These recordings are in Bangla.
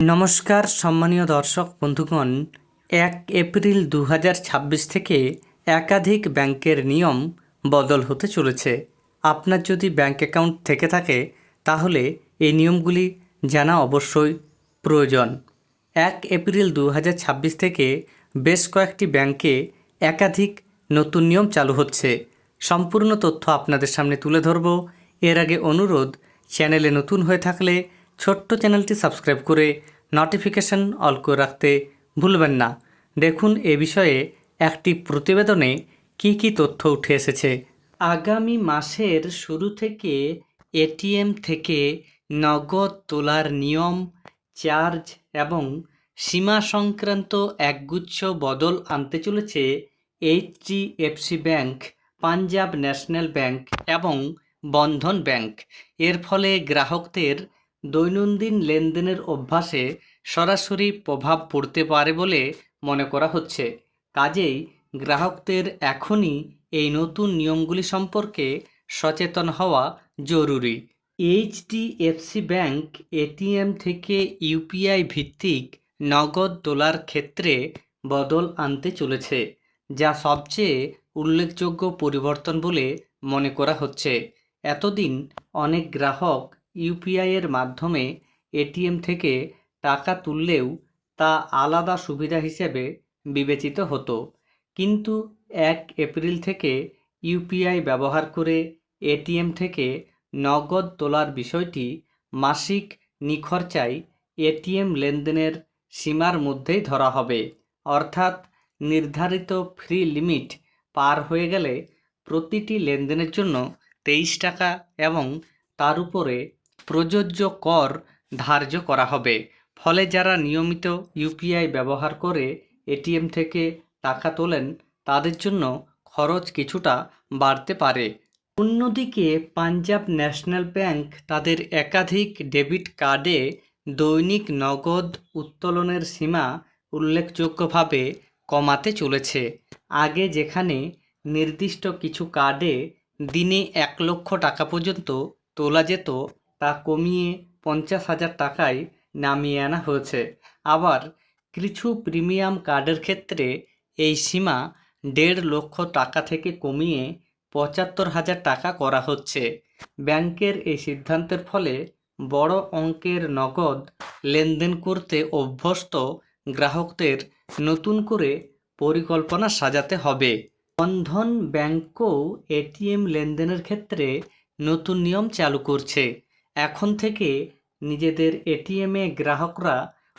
নমস্কার সম্মানীয় দর্শক বন্ধুগণ, 1 এপ্রিল 2026 থেকে একাধিক ব্যাংকের নিয়ম বদল হতে চলেছে। আপনার যদি ব্যাংক অ্যাকাউন্ট থেকে থাকে তাহলে এই নিয়মগুলি জানা অবশ্যই প্রয়োজন। 1 এপ্রিল 2026 থেকে বেশ কয়েকটি ব্যাংকে একাধিক নতুন নিয়ম চালু হচ্ছে। সম্পূর্ণ তথ্য আপনাদের সামনে তুলে ধরব। এর আগে অনুরোধ, চ্যানেলে নতুন হয়ে থাকলে ছোট্ট চ্যানেলটি সাবস্ক্রাইব করে নোটিফিকেশন অল করে রাখতে ভুলবেন না। দেখুন এ বিষয়ে একটি প্রতিবেদনে কি কি তথ্য উঠে এসেছে। আগামী মাসের শুরু থেকে এটিএম থেকে নগদ তোলার নিয়ম, চার্জ এবং সীমা সংক্রান্ত একগুচ্ছ বদল আনতে চলেছে HDFC bank, Punjab national bank এবং বন্ধন ব্যাংক। এর ফলে গ্রাহকদের দৈনন্দিন লেনদেনের অভ্যাসে সরাসরি প্রভাব পড়তে পারে বলে মনে করা হচ্ছে। কাজেই গ্রাহকদের এখনই এই নতুন নিয়মগুলি সম্পর্কে সচেতন হওয়া জরুরি। এইচডিএফসি ব্যাংক এটিএম থেকে ইউপিআই ভিত্তিক নগদ তোলার ক্ষেত্রে বদল আনতে চলেছে, যা সবচেয়ে উল্লেখযোগ্য পরিবর্তন বলে মনে করা হচ্ছে। এতদিন অনেক গ্রাহক ইউপিআইয়ের মাধ্যমে এটিএম থেকে টাকা তুললেও তা আলাদা সুবিধা হিসেবে বিবেচিত হতো, কিন্তু 1 এপ্রিল থেকে ইউপিআই ব্যবহার করে এটিএম থেকে নগদ তোলার বিষয়টি মাসিক নিখরচায় এটিএম লেনদেনের সীমার মধ্যেই ধরা হবে। অর্থাৎ নির্ধারিত ফ্রি লিমিট পার হয়ে গেলে প্রতিটি লেনদেনের জন্য 23 টাকা এবং তার উপরে প্রযোজ্য কর ধার্য করা হবে। ফলে যারা নিয়মিত ইউপিআই ব্যবহার করে এটিএম থেকে টাকা তোলেন তাদের জন্য খরচ কিছুটা বাড়তে পারে। অন্যদিকে পাঞ্জাব ন্যাশনাল ব্যাংক তাদের একাধিক ডেবিট কার্ডে দৈনিক নগদ উত্তোলনের সীমা উল্লেখযোগ্যভাবে কমাতে চলেছে। আগে যেখানে নির্দিষ্ট কিছু কার্ডে দিনে 1 লক্ষ টাকা পর্যন্ত তোলা যেত, তা কমিয়ে 50,000 টাকায় নামিয়ে আনা হয়েছে। আবার কিছু প্রিমিয়াম কার্ডের ক্ষেত্রে এই সীমা 1.5 লক্ষ টাকা থেকে কমিয়ে 75,000 টাকা করা হচ্ছে। ব্যাংকের এই সিদ্ধান্তের ফলে বড় অঙ্কের নগদ লেনদেন করতে অভ্যস্ত গ্রাহকদের নতুন করে পরিকল্পনা সাজাতে হবে। বন্ধন ব্যাংকও এটিএম লেনদেনের ক্ষেত্রে নতুন নিয়ম চালু করছে। এখন থেকে নিজেদের এটিএমে গ্রাহকরা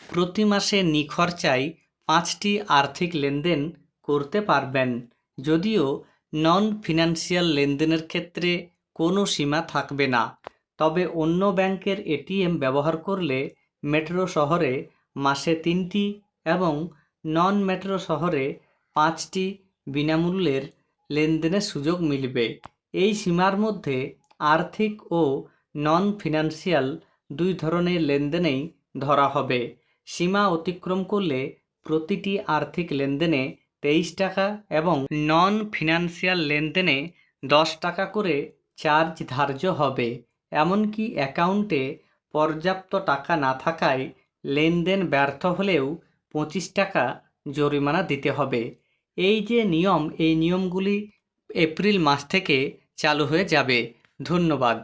প্রতি মাসে নিখরচায় 5টি আর্থিক লেনদেন করতে পারবেন, যদিও নন ফিনান্সিয়াল লেনদেনের ক্ষেত্রে কোনো সীমা থাকবে না। তবে অন্য ব্যাংকের এটিএম ব্যবহার করলে মেট্রো শহরে মাসে 3টি এবং নন মেট্রো শহরে 5টি বিনামূল্যের লেনদেনের সুযোগ মিলবে। এই সীমার মধ্যে আর্থিক ও নন ফিনান্সিয়াল 2 ধরনের লেনদেনেই ধরা হবে। সীমা অতিক্রম করলে প্রতিটি আর্থিক লেনদেনে 23 টাকা এবং নন ফিনান্সিয়াল লেনদেনে 10 টাকা করে চার্জ ধার্য হবে। এমনকি অ্যাকাউন্টে পর্যাপ্ত টাকা না থাকায় লেনদেন ব্যর্থ হলেও 25 টাকা জরিমানা দিতে হবে। এই যে নিয়ম, এই নিয়মগুলি এপ্রিল মাস থেকে চালু হয়ে যাবে। ধন্যবাদ।